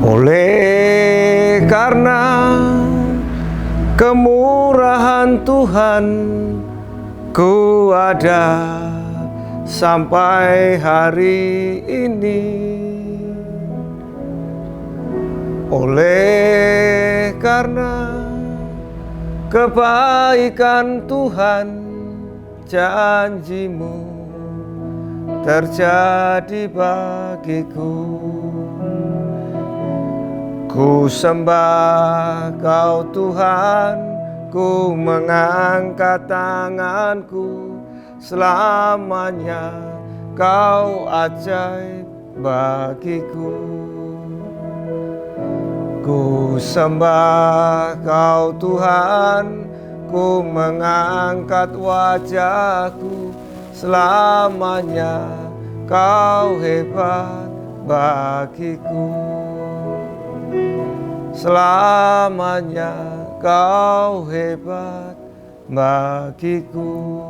Oleh karena kemurahan Tuhan, ku ada sampai hari ini. Oleh karena kebaikan Tuhan, janji-Mu terjadi bagiku. Ku sembah Kau Tuhan, ku mengangkat tanganku, selamanya Kau ajaib bagiku. Ku sembah Kau Tuhan, ku mengangkat wajahku, selamanya Kau hebat bagiku. Selamanya Kau hebat bagiku.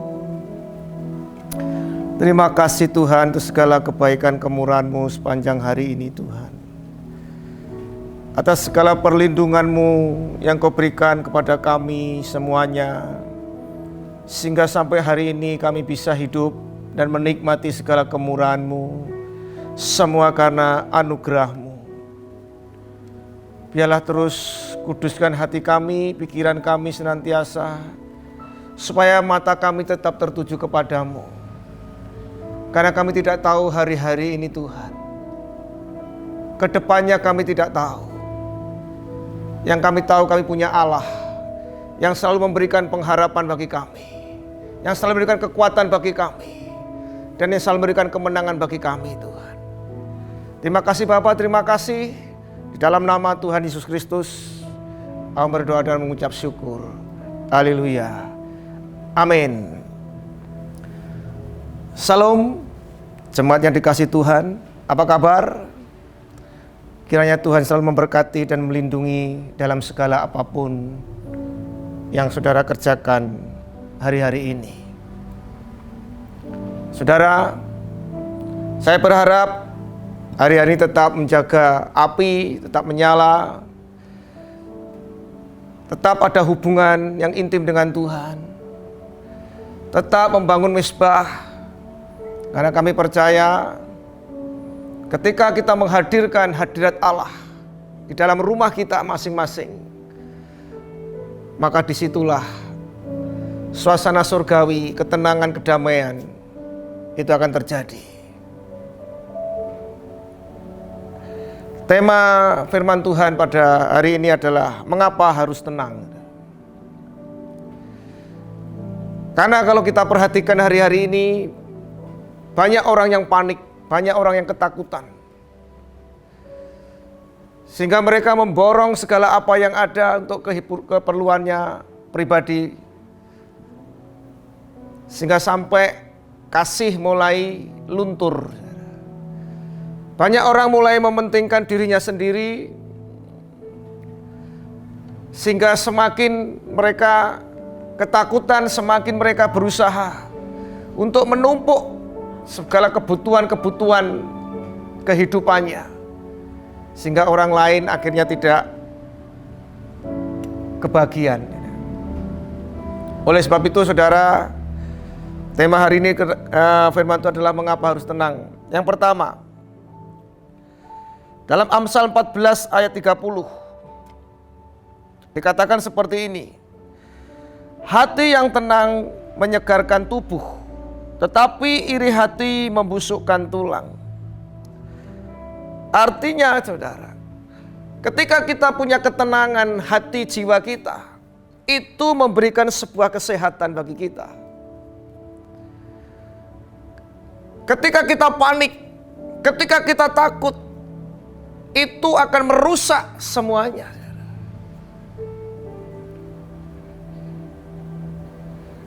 Terima kasih Tuhan untuk segala kebaikan kemurahan-Mu sepanjang hari ini Tuhan. Atas segala perlindungan-Mu yang Kau berikan kepada kami semuanya, sehingga sampai hari ini kami bisa hidup dan menikmati segala kemurahan-Mu, semua karena anugerah-Mu. Biarlah terus kuduskan hati kami, pikiran kami senantiasa, supaya mata kami tetap tertuju kepadamu. Karena kami tidak tahu hari-hari ini Tuhan, kedepannya kami tidak tahu. Yang kami tahu, kami punya Allah yang selalu memberikan pengharapan bagi kami, yang selalu memberikan kekuatan bagi kami, dan yang selalu memberikan kemenangan bagi kami Tuhan. Terima kasih Bapa, terima kasih. Di dalam nama Tuhan Yesus Kristus, kami berdoa dan mengucap syukur. Haleluya. Amin. Salam, jemaat yang dikasihi Tuhan. Apa kabar? Kiranya Tuhan selalu memberkati dan melindungi dalam segala apapun yang saudara kerjakan hari-hari ini. Saudara, saya berharap hari-hari ini tetap menjaga api, tetap menyala, tetap ada hubungan yang intim dengan Tuhan, tetap membangun mezbah, karena kami percaya ketika kita menghadirkan hadirat Allah di dalam rumah kita masing-masing, maka disitulah suasana surgawi, ketenangan, kedamaian itu akan terjadi. Tema firman Tuhan pada hari ini adalah mengapa harus tenang. Karena kalau kita perhatikan hari-hari ini, banyak orang yang panik, banyak orang yang ketakutan. Sehingga mereka memborong segala apa yang ada untuk keperluannya pribadi. Sehingga sampai kasih mulai luntur. Banyak orang mulai mementingkan dirinya sendiri, sehingga semakin mereka ketakutan, semakin mereka berusaha untuk menumpuk segala kebutuhan-kebutuhan kehidupannya, sehingga orang lain akhirnya tidak kebahagiaan. Oleh sebab itu saudara, tema hari ini firman Tuhan adalah mengapa harus tenang. Yang pertama, dalam Amsal 14 ayat 30 dikatakan seperti ini. Hati yang tenang menyegarkan tubuh, tetapi iri hati membusukkan tulang. Artinya saudara, ketika kita punya ketenangan hati jiwa kita, itu memberikan sebuah kesehatan bagi kita. Ketika kita panik, ketika kita takut, itu akan merusak semuanya.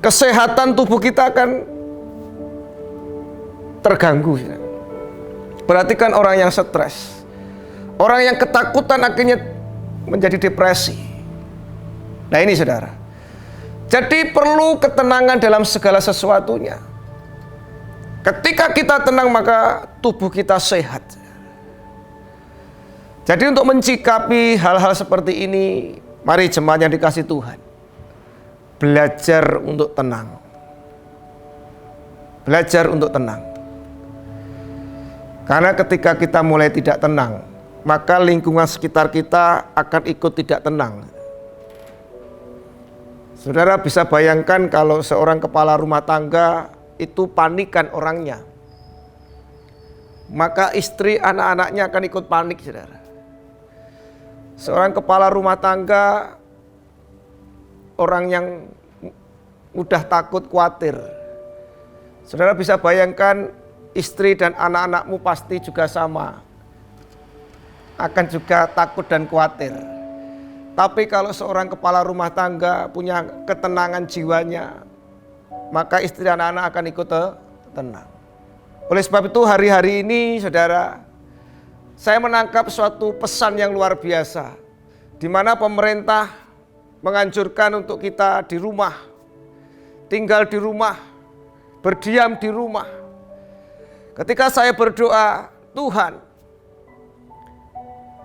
Kesehatan tubuh kita akan terganggu. Perhatikan orang yang stres, orang yang ketakutan akhirnya menjadi depresi. Nah ini saudara, jadi perlu ketenangan dalam segala sesuatunya. Ketika kita tenang maka tubuh kita sehat. Jadi untuk mencikapi hal-hal seperti ini, mari jemaat yang dikasih Tuhan, belajar untuk tenang. Belajar untuk tenang. Karena ketika kita mulai tidak tenang, maka lingkungan sekitar kita akan ikut tidak tenang. Saudara bisa bayangkan kalau seorang kepala rumah tangga itu panikan orangnya, maka istri anak-anaknya akan ikut panik, saudara. Seorang kepala rumah tangga, orang yang mudah takut, khawatir. Saudara bisa bayangkan istri dan anak-anakmu pasti juga sama, akan juga takut dan khawatir. Tapi kalau seorang kepala rumah tangga punya ketenangan jiwanya, maka istri dan anak-anak akan ikut tenang. Oleh sebab itu hari-hari ini saudara, saya menangkap suatu pesan yang luar biasa, di mana pemerintah menganjurkan untuk kita di rumah, tinggal di rumah, berdiam di rumah. Ketika saya berdoa, Tuhan,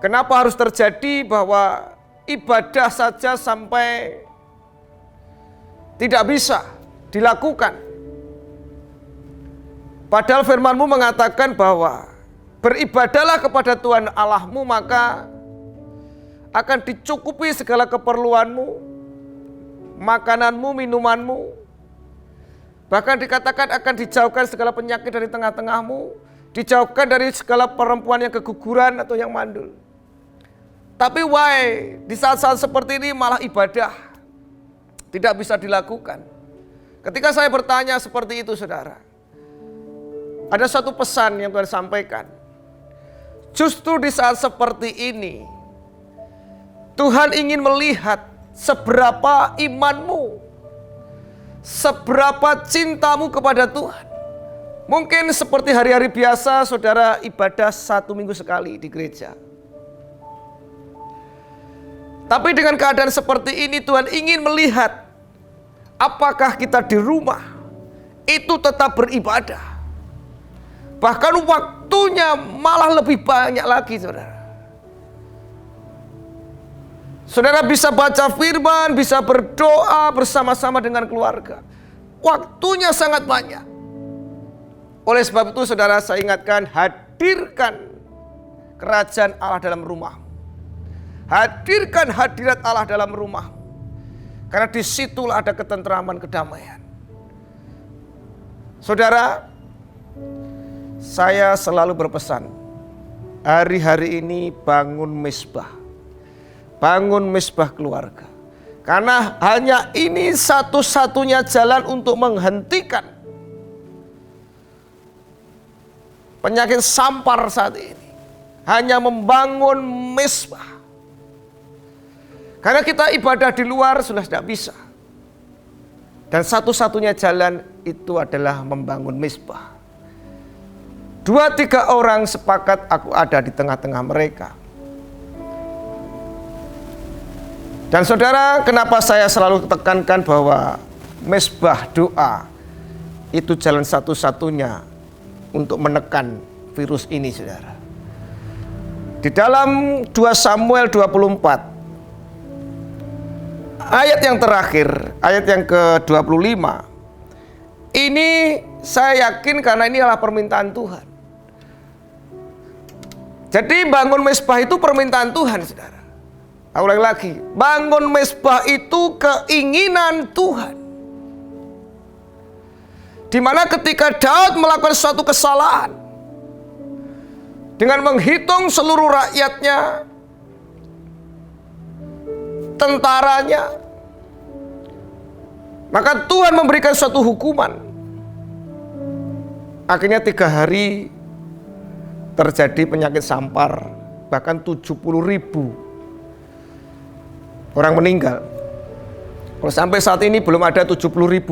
kenapa harus terjadi bahwa ibadah saja sampai tidak bisa dilakukan? Padahal firman-Mu mengatakan bahwa beribadahlah kepada Tuhan Allahmu, maka akan dicukupi segala keperluanmu, makananmu, minumanmu. Bahkan dikatakan akan dijauhkan segala penyakit dari tengah-tengahmu, dijauhkan dari segala perempuan yang keguguran atau yang mandul. Tapi why di saat-saat seperti ini malah ibadah tidak bisa dilakukan? Ketika saya bertanya seperti itu saudara, ada satu pesan yang Tuhan sampaikan. Justru di saat seperti ini, Tuhan ingin melihat seberapa imanmu, seberapa cintamu kepada Tuhan. Mungkin seperti hari-hari biasa saudara ibadah 1 minggu sekali di gereja. Tapi dengan keadaan seperti ini Tuhan ingin melihat apakah kita di rumah itu tetap beribadah. Bahkan waktunya malah lebih banyak lagi saudara. Saudara bisa baca firman, bisa berdoa bersama-sama dengan keluarga. Waktunya sangat banyak. Oleh sebab itu saudara saya ingatkan, hadirkan kerajaan Allah dalam rumahmu. Hadirkan hadirat Allah dalam rumahmu. Karena disitulah ada ketentraman, kedamaian. Saudara, saya selalu berpesan, hari-hari ini bangun mezbah. Bangun mezbah keluarga. Karena hanya ini satu-satunya jalan untuk menghentikan penyakit sampar saat ini. Hanya membangun mezbah. Karena kita ibadah di luar sudah tidak bisa. Dan satu-satunya jalan itu adalah membangun mezbah. 2-3 orang sepakat aku ada di tengah-tengah mereka. Dan saudara, kenapa saya selalu tekankan bahwa mezbah doa itu jalan satu-satunya untuk menekan virus ini saudara. Di dalam 2 Samuel 24 ayat yang terakhir, ayat yang ke-25. Ini saya yakin karena ini adalah permintaan Tuhan. Jadi bangun mezbah itu permintaan Tuhan, saudara. Aku ulangi lagi, bangun mezbah itu keinginan Tuhan. Dimana ketika Daud melakukan suatu kesalahan, dengan menghitung seluruh rakyatnya, tentaranya, maka Tuhan memberikan suatu hukuman. Akhirnya 3 hari terjadi penyakit sampar, bahkan 70.000 orang meninggal. Kalau sampai saat ini belum ada 70.000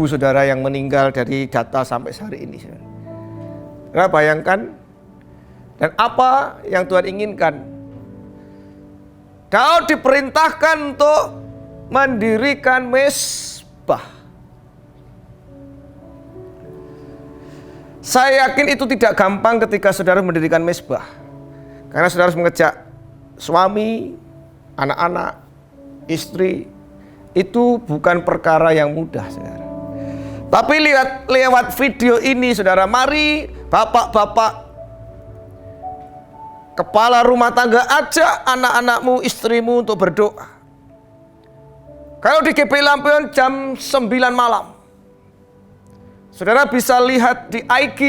saudara yang meninggal dari data sampai hari ini. Saudara bayangkan, dan apa yang Tuhan inginkan? Daud diperintahkan untuk mendirikan mezbah. Saya yakin itu tidak gampang ketika saudara mendirikan mezbah. Karena saudara harus mengejak suami, anak-anak, istri, itu bukan perkara yang mudah, saudara. Tapi lewat video ini, saudara, mari bapak-bapak, kepala rumah tangga, ajak anak-anakmu, istrimu untuk berdoa. Kalau di GPI Lampion jam 9 malam, saudara bisa lihat di IG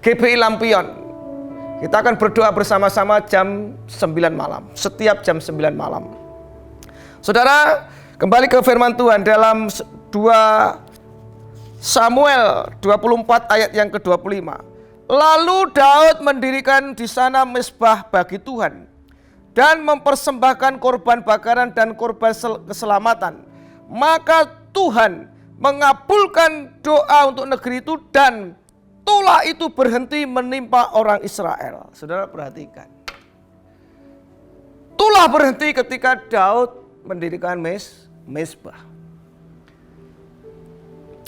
GPI Lampion. Kita akan berdoa bersama-sama jam 9 malam, setiap jam 9 malam. Saudara, kembali ke firman Tuhan dalam 2 Samuel 24 ayat yang ke-25. Lalu Daud mendirikan di sana mezbah bagi Tuhan dan mempersembahkan korban bakaran dan korban keselamatan. Maka Tuhan mengabulkan doa untuk negeri itu dan tulah itu berhenti menimpa orang Israel. Saudara perhatikan. Tulah berhenti ketika Daud mendirikan mezbah.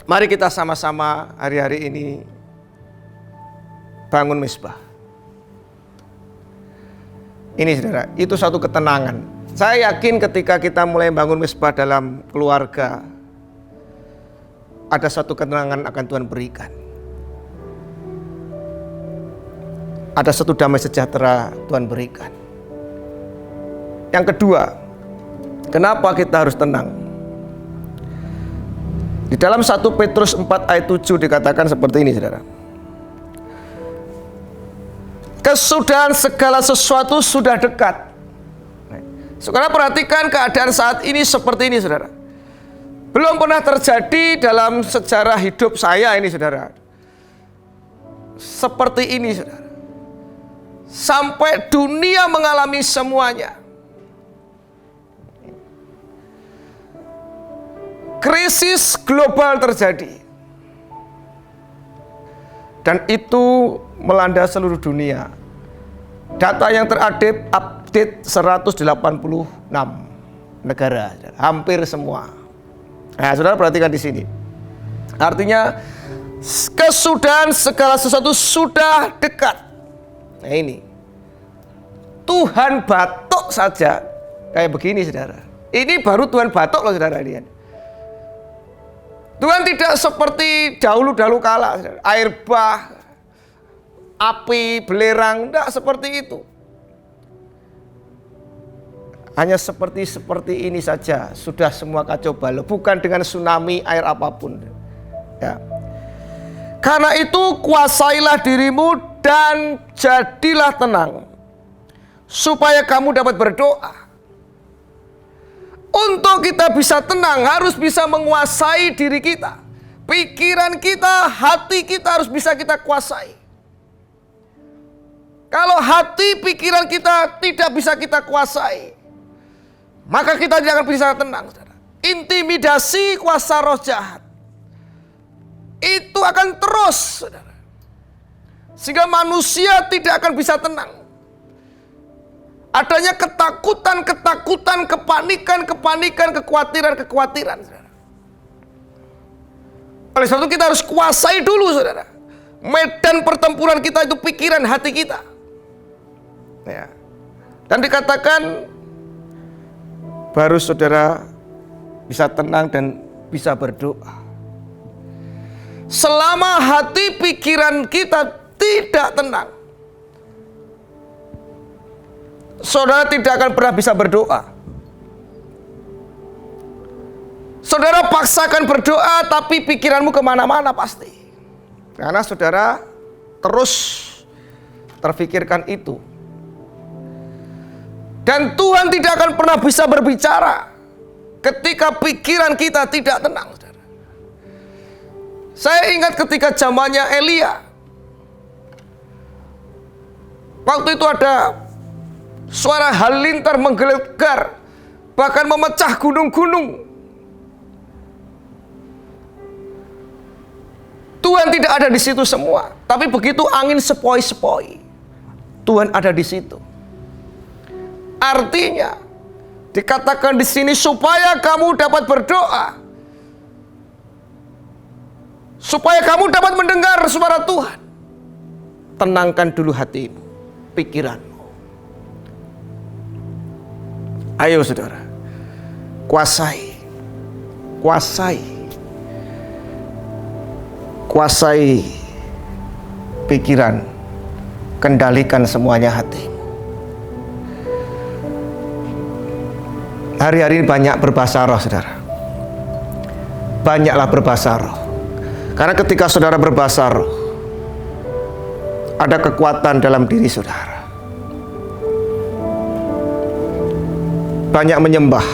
Mari kita sama-sama hari-hari ini bangun mezbah. Ini saudara, itu satu ketenangan. Saya yakin ketika kita mulai bangun mezbah dalam keluarga, ada satu ketenangan akan Tuhan berikan. Ada satu damai sejahtera Tuhan berikan. Yang kedua, kenapa kita harus tenang? Di dalam 1 Petrus 4 ayat 7 dikatakan seperti ini, saudara. Kesudahan segala sesuatu sudah dekat. Saudara perhatikan keadaan saat ini seperti ini, saudara. Belum pernah terjadi dalam sejarah hidup saya ini, saudara. Seperti ini, saudara. Sampai dunia mengalami semuanya. Krisis global terjadi. Dan itu melanda seluruh dunia. Data yang terupdate 186 negara, hampir semua. Nah, saudara perhatikan di sini. Artinya kesudahan segala sesuatu sudah dekat. Nah ini, Tuhan batuk saja kayak begini, saudara. Ini baru Tuhan batuk loh, saudara. Tuhan tidak seperti dahulu-dahulu kala, saudara. Air bah, api, belerang, tidak seperti itu. Hanya seperti ini saja, sudah semua kacau balau. Bukan dengan tsunami, air apapun. Ya. Karena itu kuasailah dirimu dan jadilah tenang, supaya kamu dapat berdoa. Untuk kita bisa tenang, harus bisa menguasai diri kita. Pikiran kita, hati kita harus bisa kita kuasai. Kalau hati, pikiran kita tidak bisa kita kuasai, maka kita tidak akan bisa tenang, saudara. Intimidasi kuasa roh jahat itu akan terus, saudara. Sehingga manusia tidak akan bisa tenang. Adanya ketakutan, kepanikan, kekhawatiran. Saudara. Oleh sebab itu kita harus kuasai dulu, saudara. Medan pertempuran kita itu pikiran, hati kita. Ya. Dan dikatakan baru saudara bisa tenang dan bisa berdoa. Selama hati pikiran kita tidak tenang, saudara tidak akan pernah bisa berdoa. Saudara paksakan berdoa, tapi pikiranmu kemana-mana pasti. Karena saudara terus terfikirkan itu. Dan Tuhan tidak akan pernah bisa berbicara ketika pikiran kita tidak tenang. Saudara. Saya ingat ketika zamannya Elia. Waktu itu ada suara halilintar menggelegar, bahkan memecah gunung-gunung. Tuhan tidak ada di situ semua, tapi begitu angin sepoi-sepoi, Tuhan ada di situ. Artinya dikatakan di sini supaya kamu dapat berdoa, supaya kamu dapat mendengar suara Tuhan. Tenangkan dulu hatimu, pikiranmu. Ayo saudara, kuasai, kuasai, kuasai pikiran, kendalikan semuanya hatimu. Hari-hari ini banyak berbahasa roh saudara. Banyaklah berbahasa roh. Karena ketika saudara berbahasa roh, ada kekuatan dalam diri saudara. Banyak menyembah,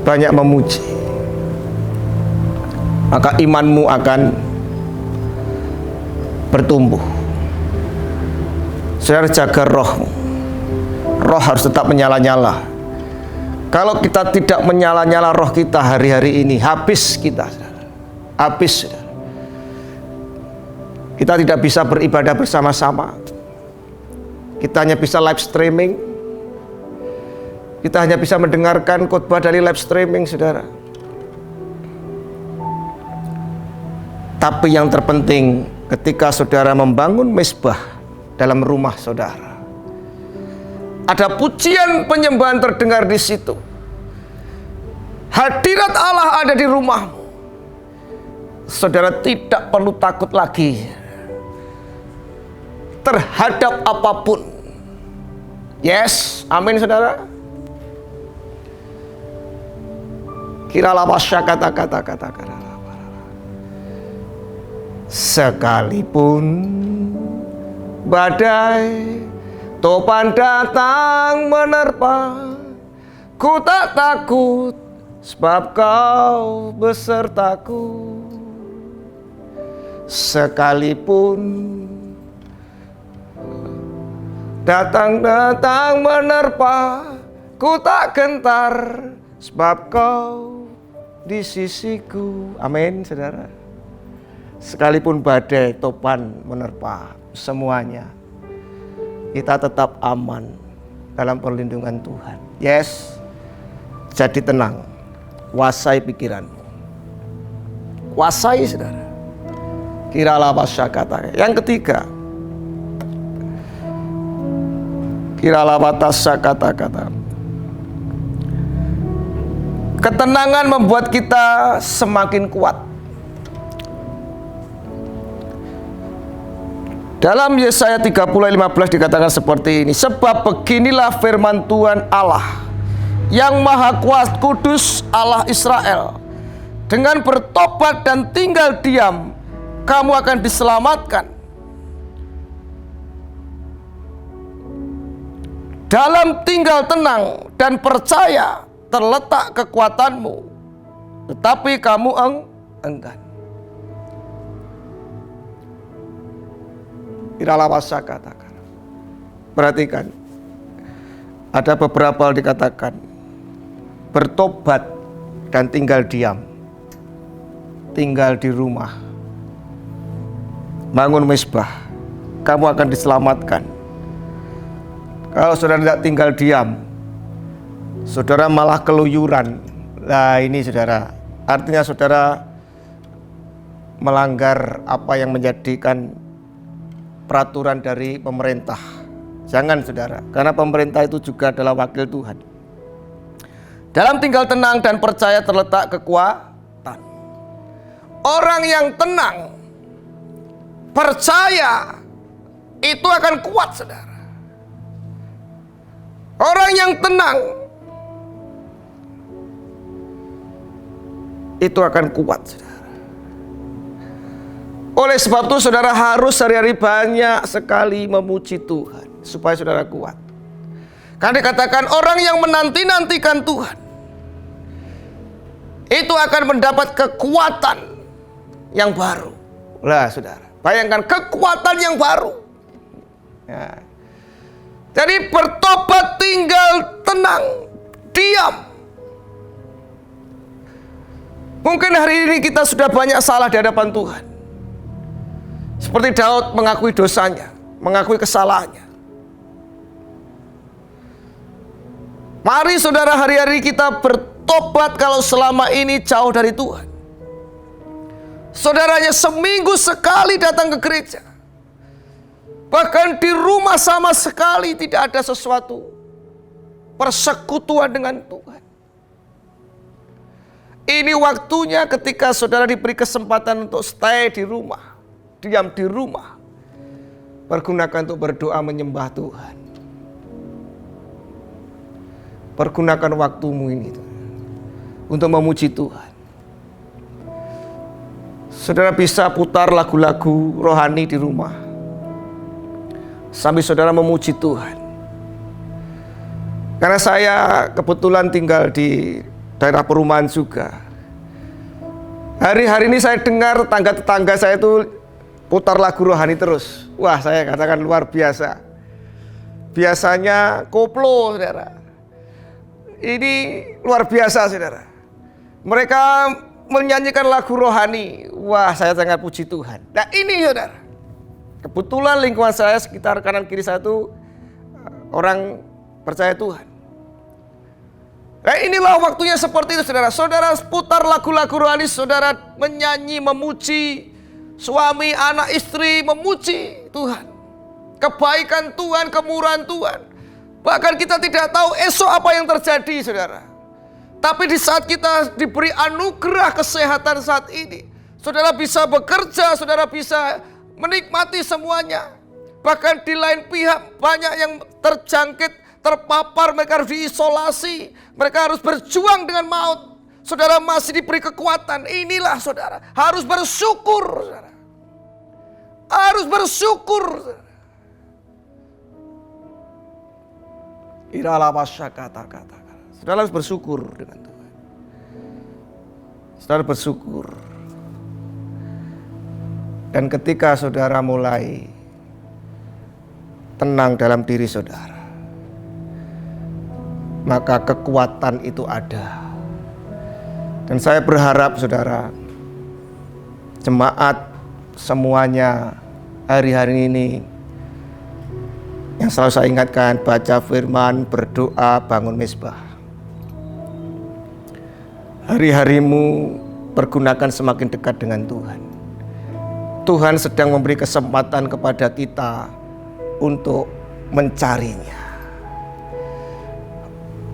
banyak memuji, maka imanmu akan bertumbuh. Saudara, jaga rohmu. Roh harus tetap menyala-nyala. Kalau kita tidak menyala-nyala roh kita hari-hari ini, habis kita, saudara. Habis, saudara. Kita tidak bisa beribadah bersama-sama. Kita hanya bisa live streaming. Kita hanya bisa mendengarkan khotbah dari live streaming, saudara. Tapi yang terpenting, ketika saudara membangun mezbah dalam rumah saudara, ada pujian penyembahan terdengar di situ. Hadirat Allah ada di rumahmu. Saudara tidak perlu takut lagi terhadap apapun. Yes, amin saudara. Kiralah pasya kata-kata. Sekalipun badai topan datang menerpa, ku tak takut sebab kau besertaku. Sekalipun datang menerpa, ku tak gentar sebab kau di sisiku. Amin saudara. Sekalipun badai topan menerpa semuanya, kita tetap aman dalam perlindungan Tuhan. Yes, jadi tenang, kuasai pikiranmu, kuasai saudara. Kiralah pasya kata. Yang ketiga, kiralah batasya kata-kata. Ketenangan membuat kita semakin kuat. Dalam Yesaya 30:15 dikatakan seperti ini, sebab beginilah firman Tuhan Allah yang Maha Kuasa, Kudus Allah Israel, dengan bertobat dan tinggal diam, kamu akan diselamatkan. Dalam tinggal tenang dan percaya terletak kekuatanmu, tetapi kamu enggan. Kiralah pasya katakan. Perhatikan, ada beberapa hal dikatakan, bertobat dan tinggal diam, tinggal di rumah, bangun mezbah, kamu akan diselamatkan. Kalau saudara tidak tinggal diam, saudara malah keluyuran. Nah ini saudara, artinya saudara melanggar apa yang menjadikan peraturan dari pemerintah. Jangan saudara, karena pemerintah itu juga adalah wakil Tuhan. Dalam tinggal tenang dan percaya terletak kekuatan. Orang yang tenang, percaya, itu akan kuat saudara. Orang yang tenang itu akan kuat saudara. Oleh sebab itu saudara harus hari-hari banyak sekali memuji Tuhan supaya saudara kuat. Karena dikatakan orang yang menanti-nantikan Tuhan itu akan mendapat kekuatan yang baru. Lah saudara, bayangkan kekuatan yang baru. Ya. Jadi bertobat, tinggal tenang, diam. Mungkin hari ini kita sudah banyak salah di hadapan Tuhan. Seperti Daud mengakui dosanya, mengakui kesalahannya. Mari saudara hari-hari kita bertobat kalau selama ini jauh dari Tuhan. Saudaranya seminggu sekali datang ke gereja. Bahkan di rumah sama sekali tidak ada sesuatu persekutuan dengan Tuhan. Ini waktunya ketika saudara diberi kesempatan untuk stay di rumah, diam di rumah. Pergunakan untuk berdoa menyembah Tuhan. Pergunakan waktumu ini untuk memuji Tuhan. Saudara bisa putar lagu-lagu rohani di rumah sambil saudara memuji Tuhan. Karena saya kebetulan tinggal di daerah perumahan juga. Hari-hari ini saya dengar tetangga-tetangga saya itu putar lagu rohani terus. Wah, saya katakan luar biasa. Biasanya koplo, saudara. Ini luar biasa, saudara. Mereka menyanyikan lagu rohani. Wah, saya sangat puji Tuhan. Nah ini, saudara. Kebetulan lingkungan saya sekitar kanan kiri saya itu orang percaya Tuhan. Nah inilah waktunya seperti itu, saudara. Saudara putar lagu-lagu rohani, saudara menyanyi, memuji suami, anak, istri, memuji Tuhan. Kebaikan Tuhan, kemurahan Tuhan. Bahkan kita tidak tahu esok apa yang terjadi, saudara. Tapi di saat kita diberi anugerah kesehatan saat ini, saudara bisa bekerja, saudara bisa menikmati semuanya. Bahkan di lain pihak banyak yang terjangkit, terpapar, mereka harus diisolasi, mereka harus berjuang dengan maut. Saudara masih diberi kekuatan. Inilah saudara, harus bersyukur, saudara. Harus bersyukur, saudara. Iralabasya kata-kata. Saudara harus bersyukur dengan Tuhan. Saudara bersyukur. Dan ketika saudara mulai tenang dalam diri saudara, maka kekuatan itu ada. Dan saya berharap saudara, jemaat semuanya hari-hari ini, yang selalu saya ingatkan, baca firman, berdoa, bangun mezbah. Hari-harimu pergunakan semakin dekat dengan Tuhan. Tuhan sedang memberi kesempatan kepada kita untuk mencarinya.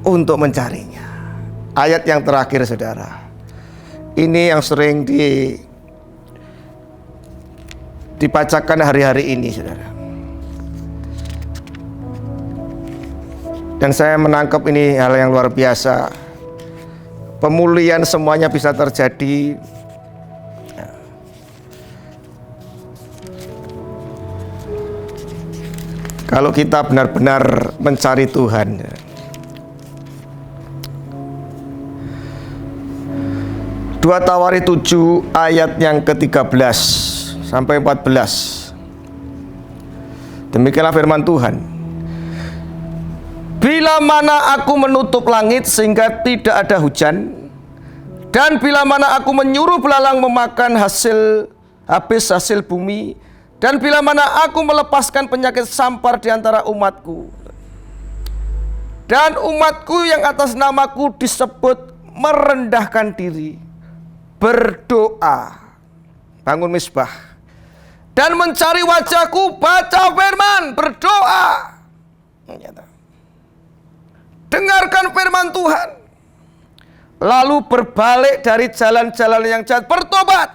Untuk mencarinya. Ayat yang terakhir, saudara. Ini yang sering dibacakan hari-hari ini, saudara. Dan saya menangkap ini hal yang luar biasa. Pemulihan semuanya bisa terjadi kalau kita benar-benar mencari Tuhan. 2 Tawari 7 ayat yang ke-13 sampai 14. Demikianlah firman Tuhan. Bila mana aku menutup langit sehingga tidak ada hujan, dan bila mana aku menyuruh belalang memakan habis hasil bumi, dan bila mana aku melepaskan penyakit sampar di antara umatku, dan umatku yang atas namaku disebut merendahkan diri, berdoa, bangun mezbah, dan mencari wajahku, baca firman, berdoa, dengarkan firman Tuhan, lalu berbalik dari jalan-jalan yang jahat, bertobat.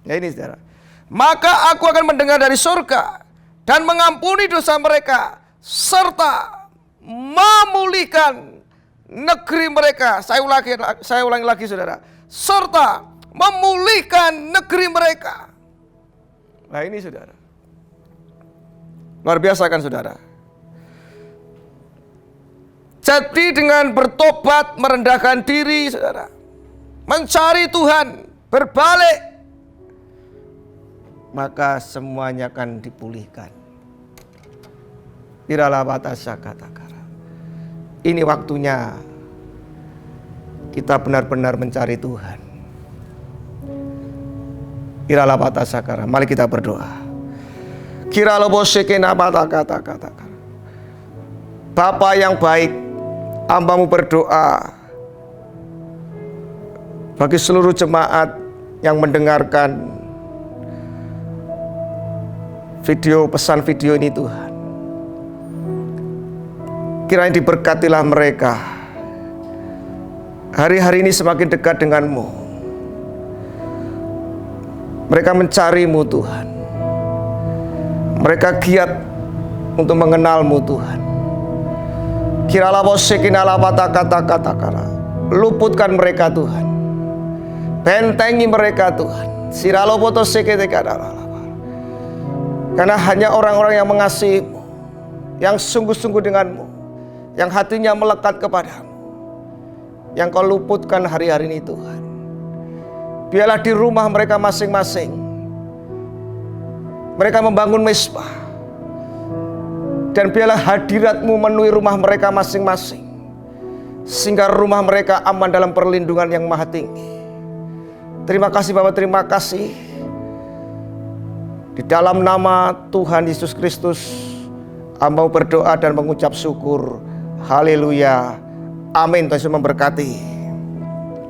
Ya ini saudara. Maka aku akan mendengar dari surga dan mengampuni dosa mereka, serta memulihkan negeri mereka. Saya ulangi lagi saudara. Serta memulihkan negeri mereka. Nah ini saudara. Luar biasa kan saudara. Jadi dengan bertobat, merendahkan diri saudara, mencari Tuhan, berbalik, maka semuanya akan dipulihkan. Ini waktunya kita benar-benar mencari Tuhan. Mari kita berdoa. Bapa yang baik, hamba-Mu berdoa bagi seluruh jemaat yang mendengarkan pesan video ini Tuhan. Kiranya diberkatilah mereka. Hari-hari ini semakin dekat denganmu. Mereka mencarimu Tuhan. Mereka giat untuk mengenalmu Tuhan. Kiralah bosekinala kata-kata. Luputkan mereka Tuhan. Bentengi mereka Tuhan. Siralo poto sekete kadala. Karena hanya orang-orang yang mengasihimu, yang sungguh-sungguh denganmu, yang hatinya melekat kepadamu, yang kau luputkan hari-hari ini Tuhan. Biarlah di rumah mereka masing-masing mereka membangun mezbah, dan biarlah hadirat-Mu memenuhi rumah mereka masing-masing, sehingga rumah mereka aman dalam perlindungan yang maha tinggi. Terima kasih Bapa, terima kasih. Di dalam nama Tuhan Yesus Kristus, hamba berdoa dan mengucap syukur. Haleluya. Amin. Tuhan Yesus memberkati.